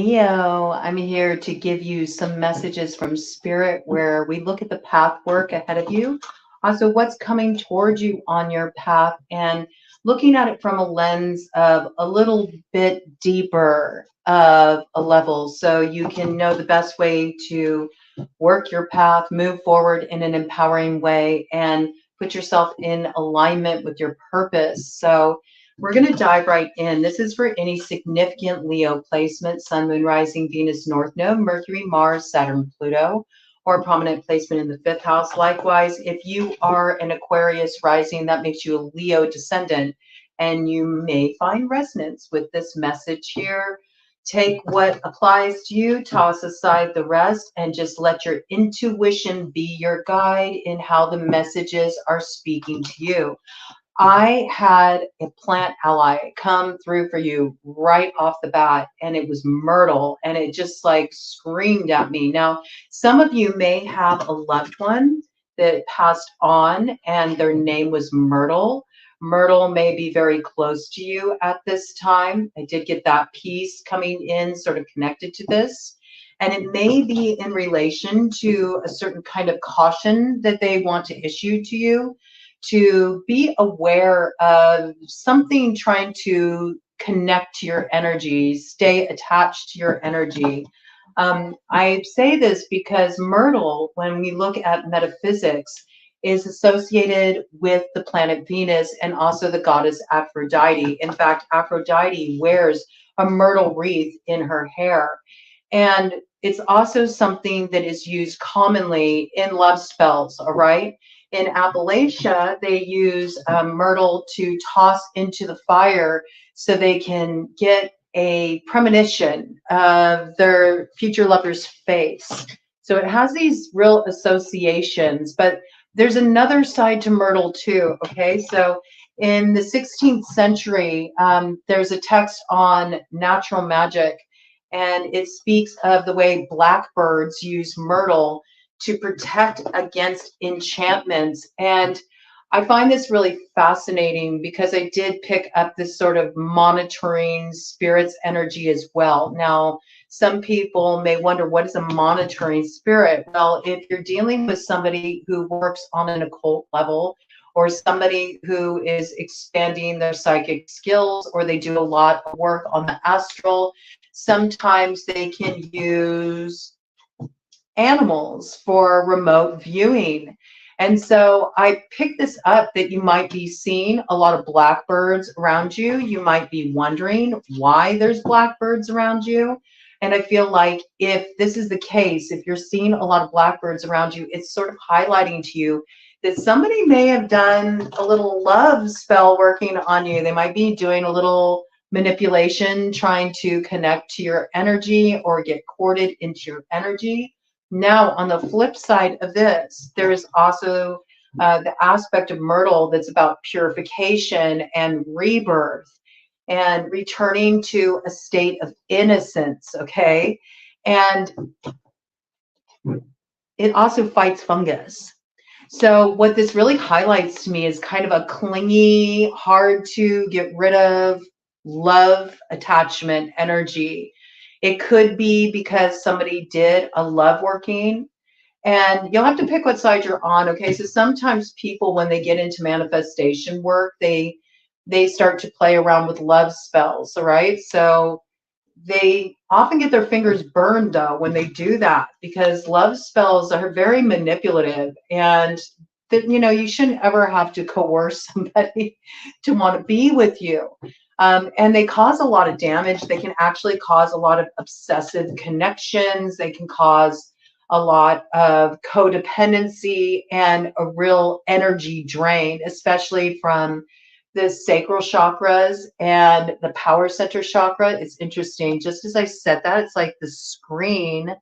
Leo, I'm here to give you some messages from Spirit where we look at the path work ahead of you, also what's coming towards you on your path, and looking at it from a lens of a little bit deeper of a level so you can know the best way to work your path, move forward in an empowering way, and put yourself in alignment with your purpose. So we're going to dive right in. This is for any significant Leo placement: Sun, Moon, Rising, Venus, North Node, Mercury, Mars, Saturn, Pluto, or a prominent placement in the fifth house. Likewise, if you are an Aquarius rising, that makes you a Leo descendant, and you may find resonance with this message here. Take what applies to you, toss aside the rest, and just let your intuition be your guide in how the messages are speaking to you. I had a plant ally come through for you right off the bat, and it was myrtle, and it just like screamed at me. Now, some of you may have a loved one that passed on, and their name was Myrtle. Myrtle may be very close to you at this time. I did get that piece coming in, sort of connected to this. And it may be in relation to a certain kind of caution that they want to issue to you, to be aware of something trying to connect to your energy, stay attached to your energy. I say this because Myrtle, when we look at metaphysics, is associated with the planet Venus and also the goddess Aphrodite. In fact, Aphrodite wears a myrtle wreath in her hair. And it's also something that is used commonly in love spells, all right? In Appalachia, they use myrtle to toss into the fire so they can get a premonition of their future lover's face. So it has these real associations, but there's another side to myrtle too, okay? So in the 16th century, there's a text on natural magic, and it speaks of the way blackbirds use myrtle to protect against enchantments. And I find this really fascinating because I did pick up this sort of monitoring spirit's energy as well. Now, some people may wonder, what is a monitoring spirit? Well, if you're dealing with somebody who works on an occult level, or somebody who is expanding their psychic skills, or they do a lot of work on the astral, sometimes they can use animals for remote viewing. And so I picked this up that you might be seeing a lot of blackbirds around you. You might be wondering why there's blackbirds around you. And I feel like if this is the case, if you're seeing a lot of blackbirds around you, it's sort of highlighting to you that somebody may have done a little love spell working on you. They might be doing a little manipulation, trying to connect to your energy or get courted into your energy. Now, on the flip side of this, there is also the aspect of myrtle that's about purification and rebirth and returning to a state of innocence, okay? And it also fights fungus. So what this really highlights to me is kind of a clingy, hard to get rid of love attachment energy. It could be because somebody did a love working, and you'll have to pick what side you're on, okay? So sometimes people, when they get into manifestation work, they start to play around with love spells, all right? So they often get their fingers burned, though, when they do that, because love spells are very manipulative, and that, you know, you shouldn't ever have to coerce somebody to want to be with you. And they cause a lot of damage. They can actually cause a lot of obsessive connections. They can cause a lot of codependency and a real energy drain, especially from the sacral chakras and the power center chakra. It's interesting. Just as I said that, it's like the screen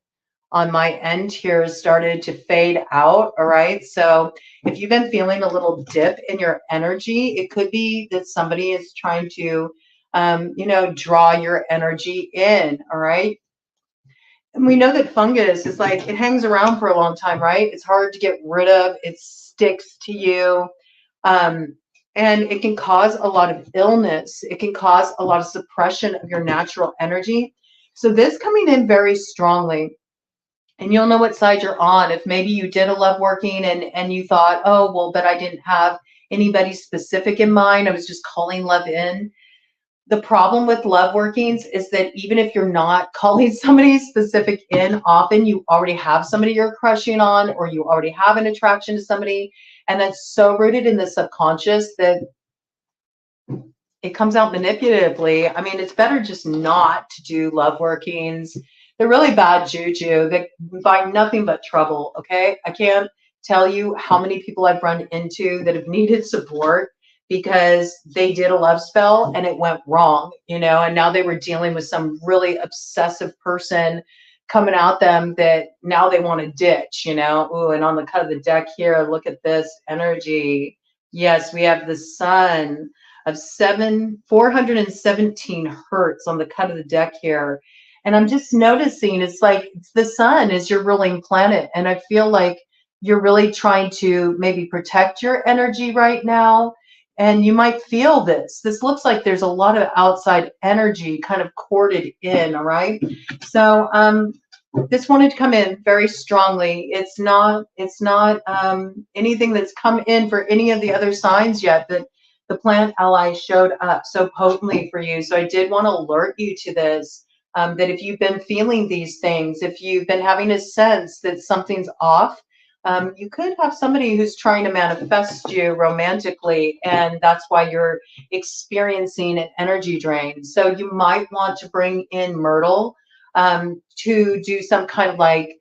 on my end here started to fade out. All right. So if you've been feeling a little dip in your energy, it could be that somebody is trying to, you know, draw your energy in. All right. And we know that fungus is like, it hangs around for a long time, right? It's hard to get rid of. It sticks to you. And it can cause a lot of illness. It can cause a lot of suppression of your natural energy. So this coming in very strongly, and you'll know what side you're on. If maybe you did a love working and you thought, oh, well, but I didn't have anybody specific in mind. I was just calling love in. The problem with love workings is that even if you're not calling somebody specific in, often you already have somebody you're crushing on, or you already have an attraction to somebody. And that's so rooted in the subconscious that it comes out manipulatively. I mean, it's better just not to do love workings. They're really bad juju. They find nothing but trouble, okay? I can't tell you how many people I've run into that have needed support because they did a love spell and it went wrong, you know, and now they were dealing with some really obsessive person coming at them that now they want to ditch, you know. Ooh, and on the cut of the deck here, look at this energy. Yes, we have the sun of 417 hertz on the cut of the deck here. And I'm just noticing it's like the sun is your ruling planet. And I feel like you're really trying to maybe protect your energy right now. And you might feel this. This looks like there's a lot of outside energy kind of corded in, all right? So this wanted to come in very strongly. It's not anything that's come in for any of the other signs yet that the planet ally showed up so potently for you. So I did want to alert you to this, that if you've been feeling these things, if you've been having a sense that something's off, you could have somebody who's trying to manifest you romantically, and that's why you're experiencing an energy drain. So you might want to bring in Myrtle to do some kind of like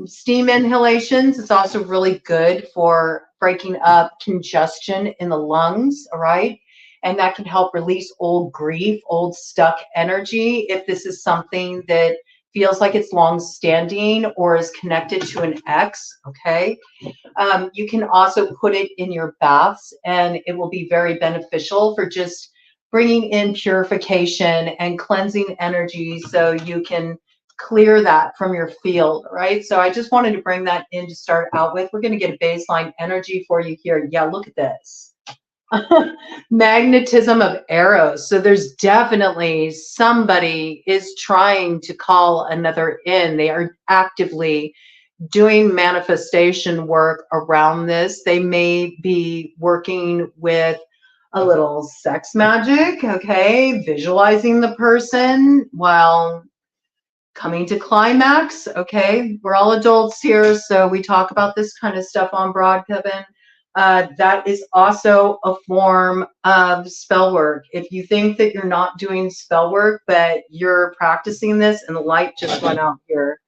steam inhalations. It's also really good for breaking up congestion in the lungs, all right? And that can help release old grief, old stuck energy. If this is something that feels like it's long standing or is connected to an ex, okay? You can also put it in your baths and it will be very beneficial for just bringing in purification and cleansing energy so you can clear that from your field, right? So I just wanted to bring that in to start out with. We're going to get a baseline energy for you here. Yeah, look at this. Magnetism of arrows. So there's definitely somebody is trying to call another in. They are actively doing manifestation work around this. They may be working with a little sex magic, okay, visualizing the person while coming to climax, okay? We're all adults here, so we talk about this kind of stuff on Broad, Kevin. That is also a form of spell work. If you think that you're not doing spell work, but you're practicing this, and the light just went out here.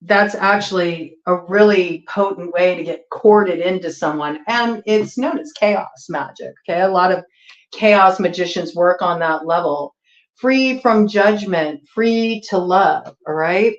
That's actually a really potent way to get corded into someone, and it's known as chaos magic, okay? A lot of chaos magicians work on that level. Free from judgment, free to love, all right?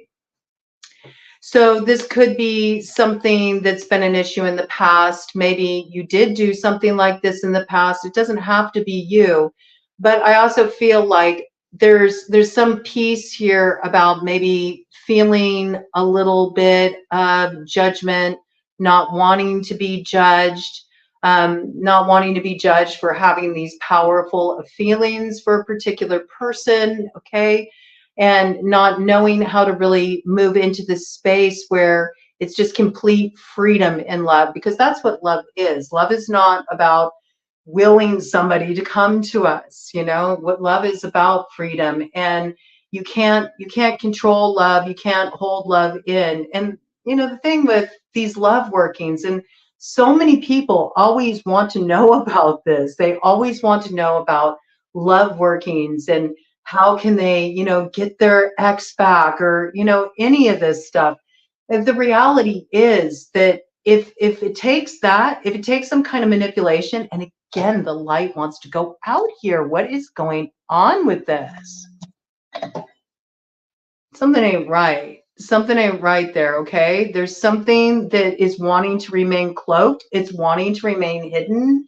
So this could be something that's been an issue in the past. Maybe you did do something like this in the past. It doesn't have to be you, but I also feel like there's some piece here about maybe feeling a little bit of judgment, not wanting to be judged, not wanting to be judged for having these powerful feelings for a particular person, okay? And not knowing how to really move into this space where it's just complete freedom in love, because that's what love is. Love is not about willing somebody to come to us. You know what love is about? Freedom. And you can't control love. You can't hold love in. And you know the thing with these love workings, and so many people always want to know about this. They always want to know about love workings and how can they, you know, get their ex back, or, you know, any of this stuff. And the reality is that if it takes that, if it takes some kind of manipulation, and again, the light wants to go out here. What is going on with this? Something ain't right. Something ain't right there, okay? There's something that is wanting to remain cloaked. It's wanting to remain hidden.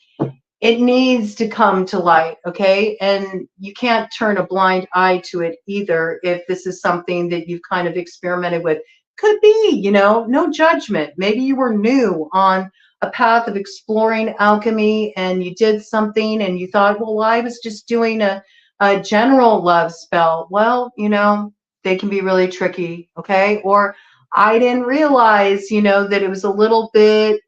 It needs to come to light, okay? And you can't turn a blind eye to it either if this is something that you've kind of experimented with. Could be, you know, no judgment. Maybe you were new on a path of exploring alchemy and you did something and you thought, well, I was just doing a general love spell. Well, you know, they can be really tricky, okay? Or I didn't realize, you know, that it was a little bit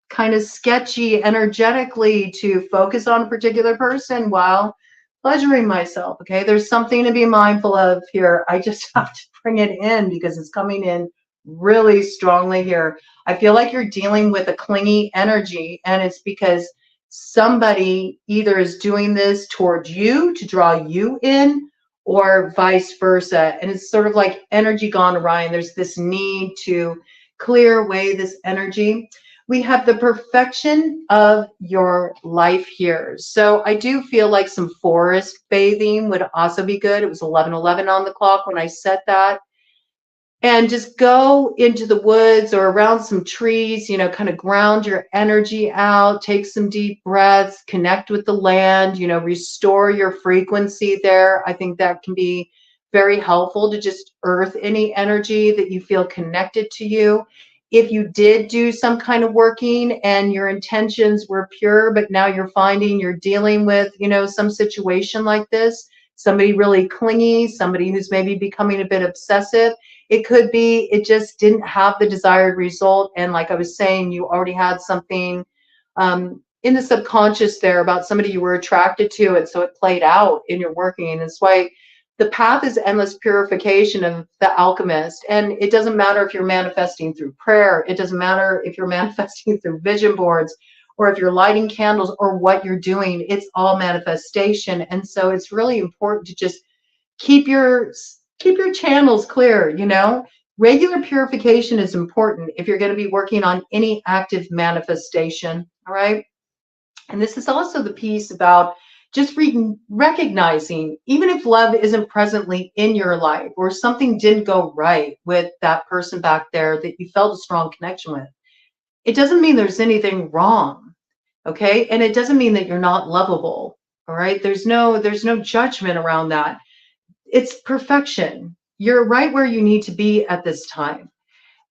kind of sketchy energetically to focus on a particular person while pleasuring myself. Okay, there's something to be mindful of here. I just have to bring it in because it's coming in really strongly here. I feel like you're dealing with a clingy energy, and it's because somebody either is doing this towards you to draw you in or vice versa. And it's sort of like energy gone awry, and there's this need to clear away this energy. We have the perfection of your life here. So I do feel like some forest bathing would also be good. It was 11:11 on the clock when I said that. And just go into the woods or around some trees, you know, kind of ground your energy out, take some deep breaths, connect with the land, you know, restore your frequency there. I think that can be very helpful to just earth any energy that you feel connected to you. If you did do some kind of working and your intentions were pure, but now you're finding you're dealing with, you know, some situation like this, somebody really clingy, somebody who's maybe becoming a bit obsessive, it could be it just didn't have the desired result. And like I was saying, you already had something in the subconscious there about somebody you were attracted to. And so it played out in your working. And that's why the path is endless purification of the alchemist. And it doesn't matter if you're manifesting through prayer. It doesn't matter if you're manifesting through vision boards or if you're lighting candles or what you're doing. It's all manifestation. And so it's really important to just keep your channels clear, you know. Regular purification is important if you're going to be working on any active manifestation, all right? And this is also the piece about just recognizing, even if love isn't presently in your life or something didn't go right with that person back there that you felt a strong connection with, it doesn't mean there's anything wrong, okay? And it doesn't mean that you're not lovable, all right? There's no judgment around that. It's perfection. You're right where you need to be at this time.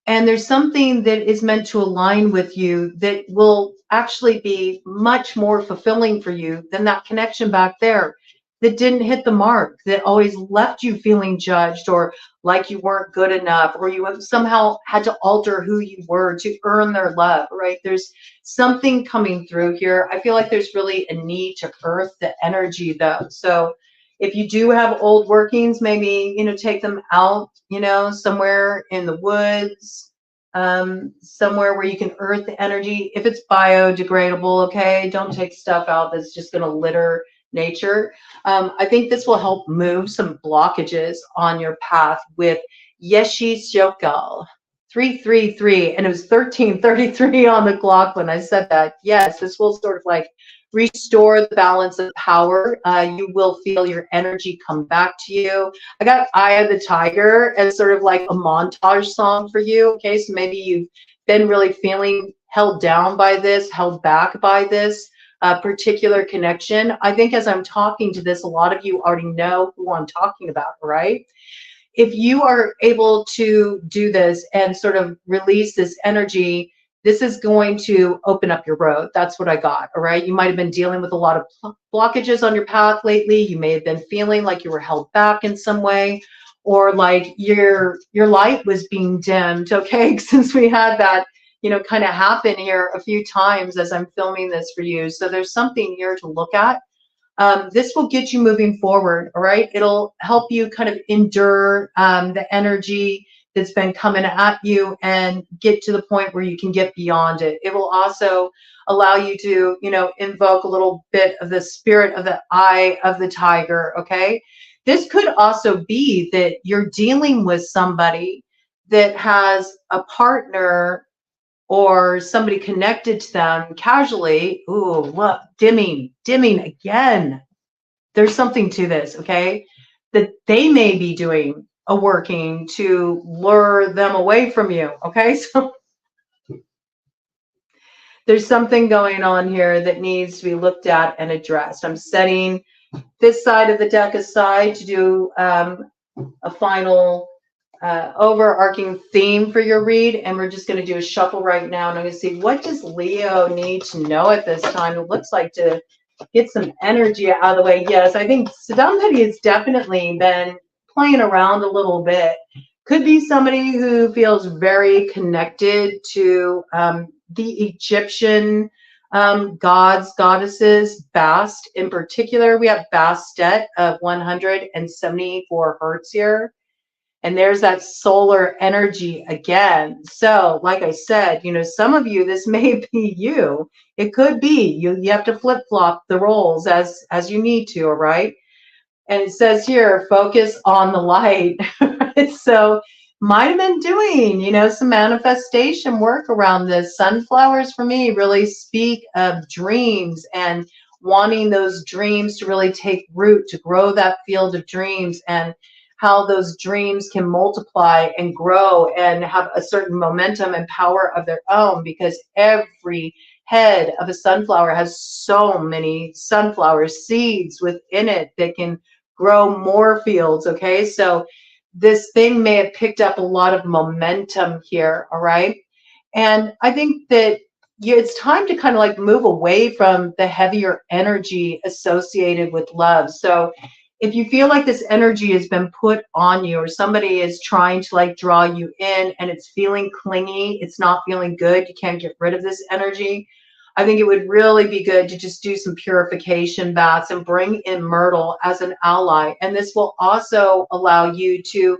And there's something that is meant to align with you that will actually be much more fulfilling for you than that connection back there that didn't hit the mark, that always left you feeling judged or like you weren't good enough, or you somehow had to alter who you were to earn their love, right? There's something coming through here. I feel like there's really a need to earth the energy though. So if you do have old workings, maybe, you know, take them out, you know, somewhere in the woods, somewhere where you can earth the energy. If it's biodegradable, okay, don't take stuff out that's just going to litter nature. I think this will help move some blockages on your path with Yeshi Shokal 333, and it was 1333 on the clock when I said that. Yes, this will sort of like restore the balance of power. You will feel your energy come back to you. I got Eye of the Tiger as sort of like a montage song for you. Okay, so maybe you've been really feeling held down by this, held back by this particular connection. I think as I'm talking to this, a lot of you already know who I'm talking about, right? If you are able to do this and sort of release this energy, this is going to open up your road. That's what I got, all right? You might have been dealing with a lot of blockages on your path lately. You may have been feeling like you were held back in some way, or like your light was being dimmed, okay? Since we had that, you know, kind of happen here a few times as I'm filming this for you. So there's something here to look at. This will get you moving forward, all right? It'll help you kind of endure the energy that's been coming at you and get to the point where you can get beyond it. It will also allow you to, you know, invoke a little bit of the spirit of the Eye of the Tiger, okay? This could also be that you're dealing with somebody that has a partner or somebody connected to them casually. Ooh, look, dimming again. There's something to this, okay? That they may be doing a working to lure them away from you, okay? So there's something going on here that needs to be looked at and addressed. I'm setting this side of the deck aside to do a final overarching theme for your read, and we're just going to do a shuffle right now, and I'm going to see what does Leo need to know at this time. It looks like to get some energy out of the way. Yes, I think somebody has definitely been playing around a little bit. Could be somebody who feels very connected to the Egyptian gods, goddesses, Bast in particular. We have Bastet of 174 hertz here. And there's that solar energy again. So, like I said, you know, some of you, this may be you. It could be you. You have to flip-flop the roles as you need to, all right? And it says here, focus on the light. So might have been doing, you know, some manifestation work around this. Sunflowers for me really speak of dreams and wanting those dreams to really take root, to grow that field of dreams, and how those dreams can multiply and grow and have a certain momentum and power of their own, because every head of a sunflower has so many sunflower seeds within it that can grow more fields. Okay, so this thing may have picked up a lot of momentum here. All right, and I think that it's time to kind of like move away from the heavier energy associated with love. So if you feel like this energy has been put on you, or somebody is trying to like draw you in and it's feeling clingy, it's not feeling good, you can't get rid of this energy, I think it would really be good to just do some purification baths and bring in myrtle as an ally. And this will also allow you to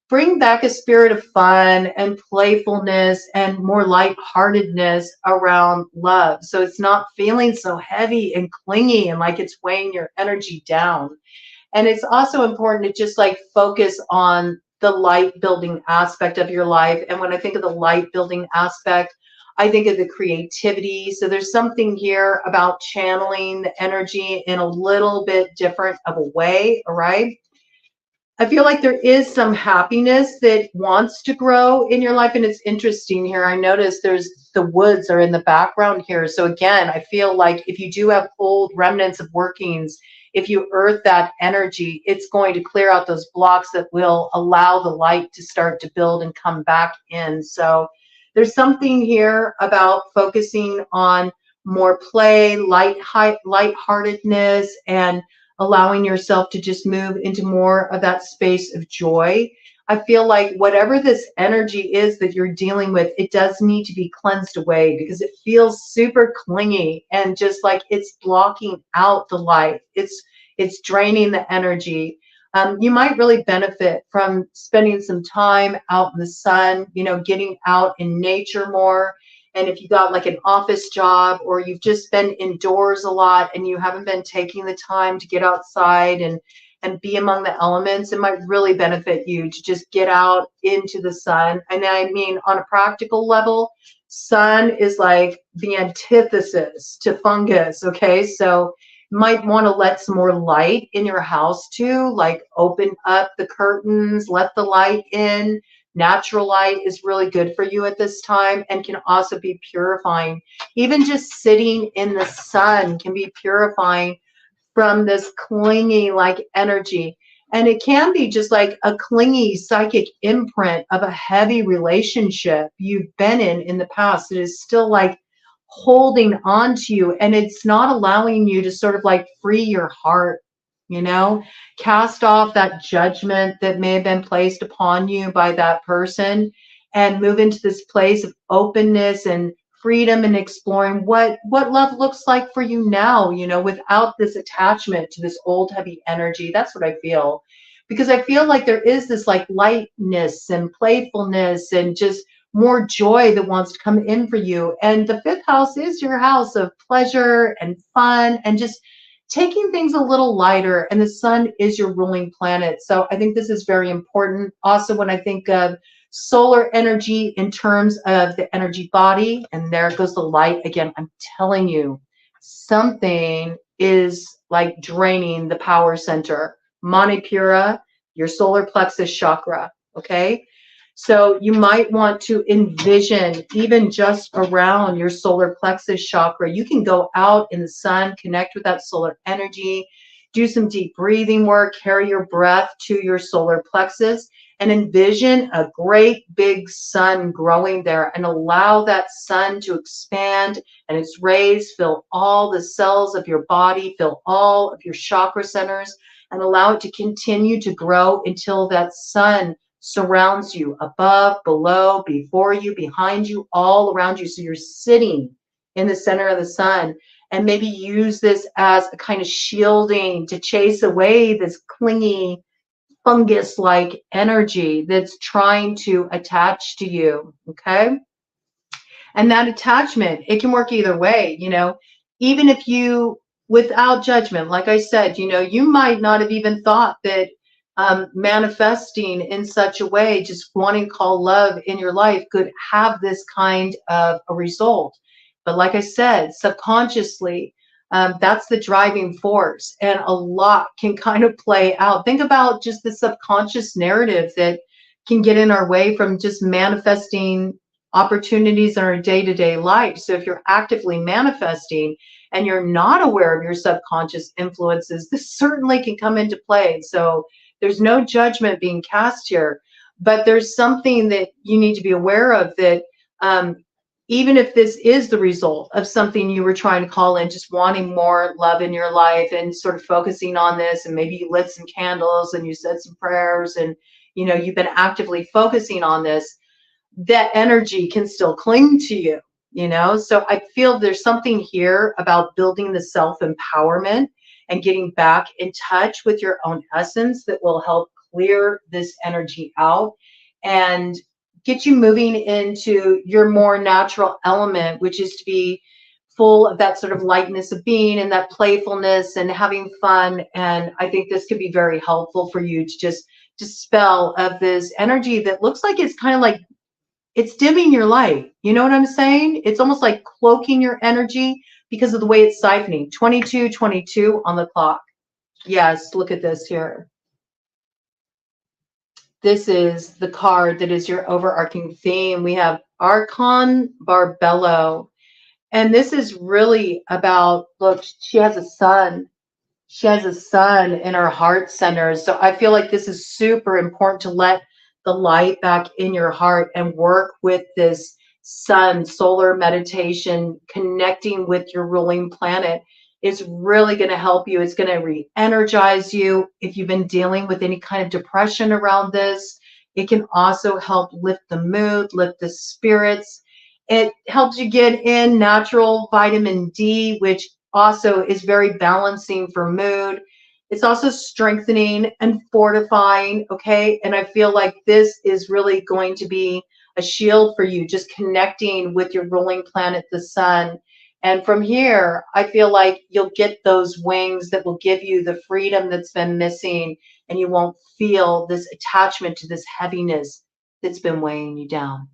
bring back a spirit of fun and playfulness and more lightheartedness around love. So it's not feeling so heavy and clingy and like it's weighing your energy down. And it's also important to just like focus on the light building aspect of your life. And when I think of the light building aspect, I think of the creativity. So there's something here about channeling the energy in a little bit different of a way, all right? I feel like there is some happiness that wants to grow in your life. And it's interesting here. I notice there's the woods are in the background here. So again, I feel like if you do have old remnants of workings, if you earth that energy, it's going to clear out those blocks that will allow the light to start to build and come back in. So there's something here about focusing on more play, lightheartedness, and allowing yourself to just move into more of that space of joy. I feel like whatever this energy is that you're dealing with, it does need to be cleansed away, because it feels super clingy and just like it's blocking out the light. It's draining the energy. You might really benefit from spending some time out in the sun, you know, getting out in nature more. And if you got like an office job, or you've just been indoors a lot and you haven't been taking the time to get outside and be among the elements, it might really benefit you to just get out into the sun. And I mean, on a practical level, sun is like the antithesis to fungus. Okay, so might want to let some more light in your house too, like open up the curtains, let the light in. Natural light is really good for you at this time and can also be purifying. Even just sitting in the sun can be purifying from this clingy like energy. And it can be just like a clingy psychic imprint of a heavy relationship you've been in the past. It is still like holding on to you, and it's not allowing you to sort of like free your heart, you know, cast off that judgment that may have been placed upon you by that person, and move into this place of openness and freedom and exploring what love looks like for you now, you know, without this attachment to this old heavy energy. That's what I feel, because I feel like there is this like lightness and playfulness and just more joy that wants to come in for you. And the fifth house is your house of pleasure and fun and just taking things a little lighter. And the sun is your ruling planet. So I think this is very important. Also, when I think of solar energy in terms of the energy body, and there goes the light again, I'm telling you, something is like draining the power center. Manipura, your solar plexus chakra, okay? So you might want to envision even just around your solar plexus chakra. You can go out in the sun, connect with that solar energy. Do some deep breathing work, carry your breath to your solar plexus, and envision a great big sun growing there, and allow that sun to expand and its rays fill all the cells of your body, fill all of your chakra centers, and allow it to continue to grow until that sun surrounds you, above, below, before you, behind you, all around you. So you're sitting in the center of the sun, and maybe use this as a kind of shielding to chase away this clingy fungus-like energy that's trying to attach to you. Okay. And that attachment, it can work either way, you know, even if you, without judgment, like I said, you know, you might not have even thought that manifesting in such a way, just wanting to call love in your life, could have this kind of a result. But like I said, subconsciously, that's the driving force, and a lot can kind of play out. Think about just the subconscious narrative that can get in our way from just manifesting opportunities in our day-to-day life. So if you're actively manifesting and you're not aware of your subconscious influences, this certainly can come into play. So there's no judgment being cast here, but there's something that you need to be aware of, that even if this is the result of something you were trying to call in, just wanting more love in your life and sort of focusing on this, and maybe you lit some candles and you said some prayers, and you know, you've been actively focusing on this, that energy can still cling to you, you know? So I feel there's something here about building the self-empowerment and getting back in touch with your own essence that will help clear this energy out and get you moving into your more natural element, which is to be full of that sort of lightness of being and that playfulness and having fun. And I think this could be very helpful for you to just dispel of this energy that looks like it's kind of like it's dimming your light. You know what I'm saying? It's almost like cloaking your energy because of the way it's siphoning. 22:22 on the clock. Yes, look at this here. This is the card that is your overarching theme. We have Archon Barbello. And this is really about, look, she has a sun. She has a sun in her heart center. So I feel like this is super important to let the light back in your heart and work with this sun solar meditation, connecting with your ruling planet. Is really going to help you. It's going to re-energize you. If you've been dealing with any kind of depression around this, it can also help lift the mood, lift the spirits. It helps you get in natural vitamin D, which also is very balancing for mood. It's also strengthening and fortifying, okay? And I feel like this is really going to be a shield for you, just connecting with your ruling planet, the sun. And from here, I feel like you'll get those wings that will give you the freedom that's been missing, and you won't feel this attachment to this heaviness that's been weighing you down.